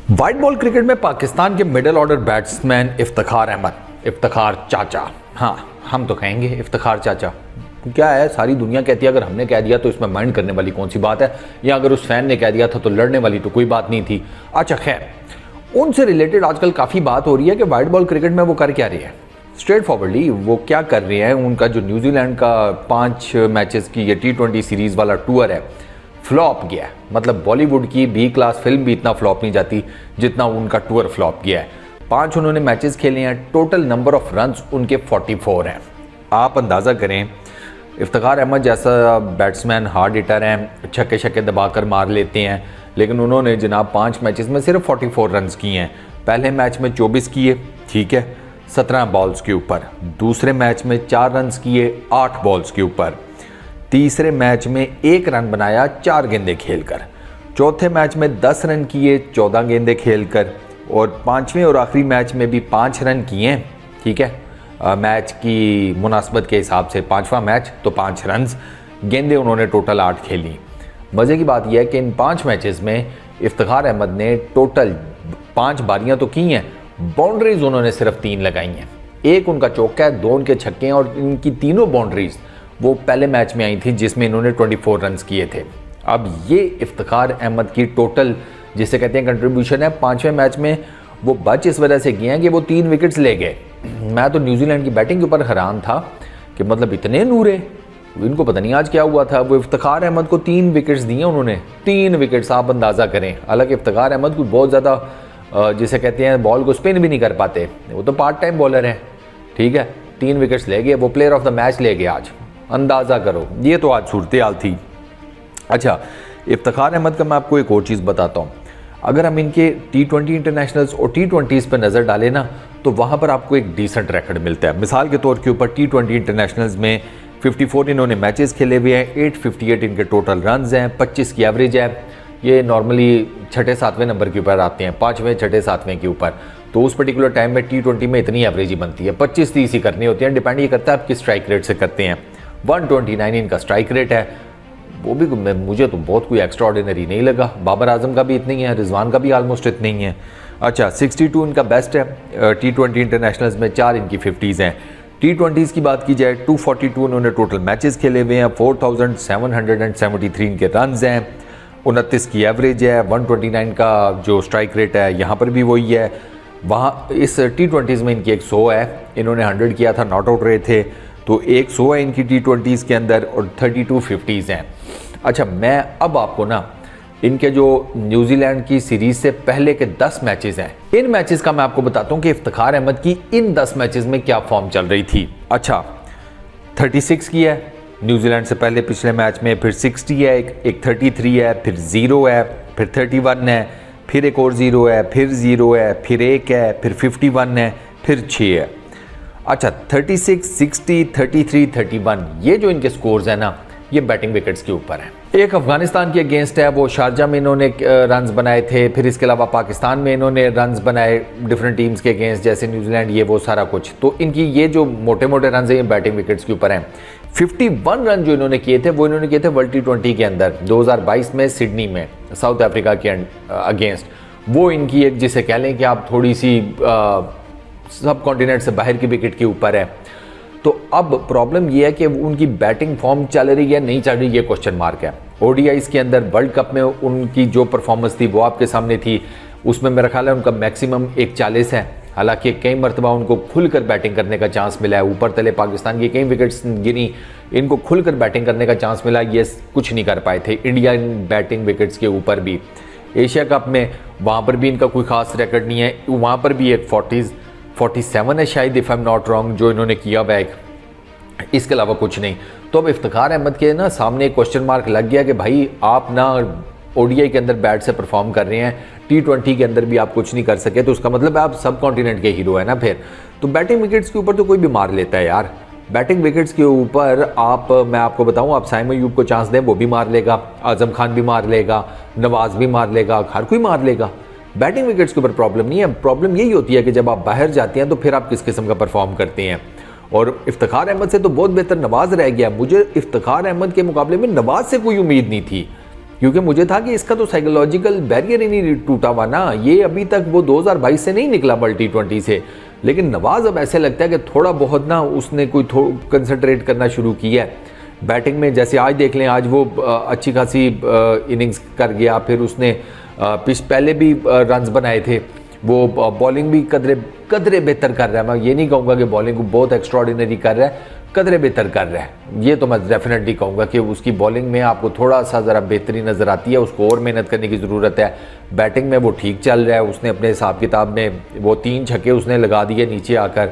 White ball cricket में पाकिस्तान के middle order batsman Iftikhar Ahmed, Iftikhar चाचा, हाँ हम तो कहेंगे इफ्तिखार चाचा। क्या है, सारी दुनिया कहती है, अगर हमने कह दिया तो इसमें माइंड करने वाली कौन सी बात है, या अगर उस फैन ने कह दिया था तो लड़ने वाली तो कोई बात नहीं थी। अच्छा खैर, उनसे रिलेटेड आजकल काफ़ी बात हो रही है कि वाइट बॉल क्रिकेट में वो कर क्या रही है। स्ट्रेट फॉरवर्डली वो क्या कर रहे हैं, उनका जो न्यूजीलैंड का 5 मैचेस की ये T20 सीरीज़ वाला टूर है, फ्लॉप गया है। मतलब बॉलीवुड की बी क्लास फिल्म भी इतना फ्लॉप नहीं जाती जितना उनका टूर फ्लॉप गया है। 5 उन्होंने मैचेस खेले हैं, टोटल नंबर ऑफ रन्स उनके 44 हैं। आप अंदाज़ा करें, इफ्तिखार अहमद जैसा बैट्समैन हार्ड हिटर हैं, छक्के छक्के दबाकर मार लेते हैं, लेकिन उन्होंने जनाब 5 मैचेस में सिर्फ 44 रन्स किए हैं। पहले मैच में 24 किए, ठीक है, 17 बॉल्स के ऊपर। दूसरे मैच में 4 रन्स किए 8 बॉल्स के ऊपर। तीसरे मैच में 1 रन बनाया 4 गेंदे खेलकर। चौथे मैच में 10 रन किए 14 गेंदे खेलकर। और 5वें और आखिरी मैच में भी 5 रन किए, ठीक है, मैच की मुनासबत के हिसाब से 5वां मैच तो 5 रन, गेंदे उन्होंने टोटल 8 खेली। मज़े की बात यह है कि इन 5 मैचेस में इफ्तिखार अहमद ने टोटल 5 बारियां तो की हैं, बाउंड्रीज उन्होंने सिर्फ 3 लगाई हैं। 1 उनका चौका है, 2 उनके छक्के हैं, और इनकी तीनों बाउंड्रीज वो पहले मैच में आई थी जिसमें इन्होंने 24 रन्स किए थे। अब ये इफ्तिखार अहमद की टोटल जिसे कहते हैं कंट्रीब्यूशन है। 5वें मैच में वो बच इस वजह से गए हैं कि वो 3 विकेट्स ले गए। मैं तो न्यूजीलैंड की बैटिंग के ऊपर हैरान था कि मतलब इतने नूरे, इनको पता नहीं आज क्या हुआ था। वो इफ्तिखार अहमद को 3 विकेट्स दिए उन्होंने, 3 विकेट्स, आप अंदाज़ा करें। हालांकि इफ्तिखार अहमद को बहुत ज़्यादा जिसे कहते हैं बॉल को स्पिन भी नहीं कर पाते, वो तो पार्ट टाइम बॉलर हैं, ठीक है। 3 विकेट्स ले गए, वो प्लेयर ऑफ द मैच ले गए आज, अंदाज़ा करो, ये तो आज सूरत हाल थी। अच्छा, इफ्तिखार अहमद का मैं आपको एक और चीज़ बताता हूँ। अगर हम इनके T20 इंटरनेशनल्स और T20s पर नज़र डालें ना, तो वहाँ पर आपको एक डिसेंट रिकॉर्ड मिलता है। मिसाल के तौर के ऊपर T20 इंटरनेशनल्स में 54 इन्होंने मैचेस खेले हुए हैं, 858 इनके टोटल रन्स हैं, 25 की एवरेज है। ये नॉर्मली 6-7वें नंबर के ऊपर आते हैं, 5वें 6-7वें के ऊपर। तो उस पर्टिकुलर टाइम में T20 में इतनी एवरेज ही बनती है, 25-30 ही करनी होती है। डिपेंड ये करता है आप किस स्ट्राइक रेट से करते हैं। 129 इनका स्ट्राइक रेट है, वो भी मुझे तो बहुत कोई एक्स्ट्रा ऑर्डिनरी नहीं लगा। बाबर आजम का भी इतनी ही है, रिजवान का भी आलमोस्ट इतनी ही है। अच्छा, 62 इनका बेस्ट है। T20 इंटरनेशनल्स में 4 इनकी 50s हैं। T20s की बात की जाए, 242 उन्होंने टोटल मैचेस खेले हुए हैं, 4773 इनके रन्स हैं, 29 की एवरेज है, 129 का जो स्ट्राइक रेट है यहाँ पर भी वही है। वहाँ इस T20s में इनकी एक 100 है, इन्होंने 100 किया था, नॉट आउट रहे थे, तो एक 100 है इनकी T20s के अंदर, और 32 50s हैं। अच्छा, मैं अब आपको ना इनके जो न्यूजीलैंड की सीरीज से पहले के 10 मैचेस हैं, इन मैचेस का मैं आपको बताता हूं कि इफ्तिखार अहमद की इन 10 मैचेस में क्या फॉर्म चल रही थी। अच्छा, 36 की है न्यूजीलैंड से पहले पिछले मैच में, फिर 60 है, एक 33 है, फिर 0 है, फिर 31 है, फिर एक और 0 है, फिर 0 है, फिर 1 है, फिर 51 है, फिर 6 है। अच्छा, 36, 60, 33, 31, ये जो इनके स्कोर्स हैं ना, ये बैटिंग विकेट्स के ऊपर है। एक अफगानिस्तान के अगेंस्ट है, वो शारजा में इन्होंने रन्स बनाए थे, फिर इसके अलावा पाकिस्तान में इन्होंने रन्स बनाए डिफरेंट टीम्स के अगेंस्ट, जैसे न्यूजीलैंड, ये वो सारा कुछ। तो इनकी ये जो मोटे मोटे रन्स हैं ये बैटिंग विकेट्स के ऊपर हैं। 51 रन जो इन्होंने किए थे वो इन्होंने किए थे वर्ल्ड T20 के अंदर 2022 में सिडनी में साउथ अफ्रीका के अगेंस्ट। वो इनकी एक जिसे कह लें कि आप थोड़ी सी सब कॉन्टिनेंट से बाहर की विकेट के ऊपर है। तो अब प्रॉब्लम ये है कि उनकी बैटिंग फॉर्म चल रही है नहीं चल रही, ये क्वेश्चन मार्क है। ODIs के अंदर वर्ल्ड कप में उनकी जो परफॉर्मेंस थी वो आपके सामने थी, उसमें मेरा ख्याल है उनका मैक्सिमम 140 है। हालांकि कई मरतबा उनको खुलकर बैटिंग करने का चांस मिला है, ऊपर तले पाकिस्तान की कई विकेट्स गिरी, इनको खुलकर बैटिंग करने का चांस मिला, ये कुछ नहीं कर पाए थे। इंडियन बैटिंग विकेट्स के ऊपर भी एशिया कप में वहाँ पर भी इनका कोई खास रिकॉर्ड नहीं है, वहाँ पर भी एक 47 है शायद, if I am not wrong, जो इन्होंने किया बैक, इसके अलावा कुछ नहीं। तो अब इफ्तिखार अहमद के ना सामने एक क्वेश्चन मार्क लग गया कि भाई आप ना ODI के अंदर बैट से परफॉर्म कर रहे हैं, T20 के अंदर भी आप कुछ नहीं कर सके, तो उसका मतलब है आप सब कॉन्टिनेंट के हीरो है ना। फिर तो बैटिंग विकेट्स के ऊपर तो कोई भी मार लेता है यार। बैटिंग विकेट्स के ऊपर आप, मैं आपको बताऊं, आप साइम अयूब को चांस दें वो भी मार लेगा, आजम खान भी मार लेगा, नवाज भी मार लेगा, हर कोई मार लेगा। बैटिंग विकेट्स के ऊपर प्रॉब्लम नहीं है। प्रॉब्लम यही होती है कि जब आप बाहर जाते हैं तो फिर आप किस किस्म का परफॉर्म करते हैं। और इफ्तिखार अहमद से तो बहुत बेहतर नवाज रह गया। मुझे इफ्तिखार अहमद के मुकाबले में नवाज से कोई उम्मीद नहीं थी। क्योंकि मुझे था कि इसका तो साइकोलॉजिकल बैरियर ही नहीं टूटा हुआ ना, ये अभी तक वो 2022 से नहीं निकला वर्ल्ड T20 से। लेकिन नवाज अब ऐसे लगता है कि थोड़ा बहुत ना उसने कोई कंसंट्रेट करना शुरू किया है बैटिंग में। जैसे आज देख लें, आज वो अच्छी खासी इनिंग्स कर गया, फिर उसने पहले भी रन्स बनाए थे। वो बॉलिंग भी कदरे बेहतर कर रहा है। मैं ये नहीं कहूँगा कि बॉलिंग को बहुत एक्स्ट्रॉर्डिनरी कर रहा है, कदरे बेहतर कर रहा है, ये तो मैं डेफिनेटली कहूँगा कि उसकी बॉलिंग में आपको थोड़ा सा ज़रा बेहतरी नज़र आती है। उसको और मेहनत करने की ज़रूरत है। बैटिंग में वो ठीक चल रहा है, उसने अपने हिसाब किताब में वो 3 छक्के उसने लगा दिए नीचे आकर,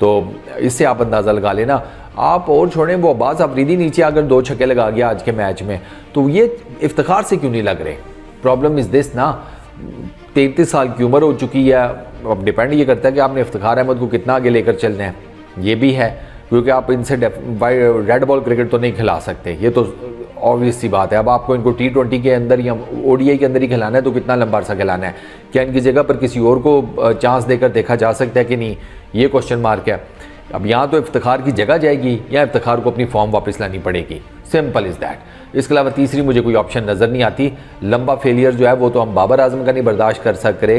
तो इससे आप अंदाज़ा लगा लेना। आप और छोड़ें, वो अब्बास अफरीदी नीचे आकर 2 छक्के लगा गया आज के मैच में, तो ये इफ्तिखार से क्यों नहीं लग रहे? प्रॉब्लम इज़ दिस ना, 33 साल की उम्र हो चुकी है। अब डिपेंड ये करता है कि आपने इफ्तिखार अहमद को कितना आगे लेकर चलना है, ये भी है, क्योंकि आप इनसे रेड बॉल क्रिकेट तो नहीं खिला सकते, ये तो ऑब्वियस सी बात है। अब आपको इनको T20 के अंदर या ODI के अंदर ही खिलाना है, तो कितना लंबा अरसा खिलाना है? क्या इनकी जगह पर किसी और को चांस देकर देखा जा सकता है कि नहीं, ये क्वेश्चन मार्क है। अब यहाँ तो इफ्तिखार की जगह जाएगी या इफ्तिखार को अपनी फॉर्म वापस लानी पड़ेगी, सिंपल इज़ दैट। इसके अलावा तीसरी मुझे कोई ऑप्शन नज़र नहीं आती। लंबा फेलियर जो है वो तो हम बाबर आजम का नहीं बर्दाश्त कर सकते,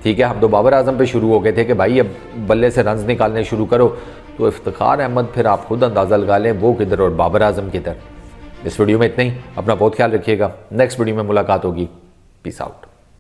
ठीक है। हम तो बाबर आजम पे शुरू हो गए थे कि भाई अब बल्ले से रन्स निकालने शुरू करो, तो इफ्तिखार अहमद फिर आप खुद अंदाज़ा लगा लें वो किधर और बाबर आजम किधर। इस वीडियो में इतना ही, अपना बहुत ख्याल रखिएगा। नेक्स्ट वीडियो में मुलाकात होगी, पीस आउट।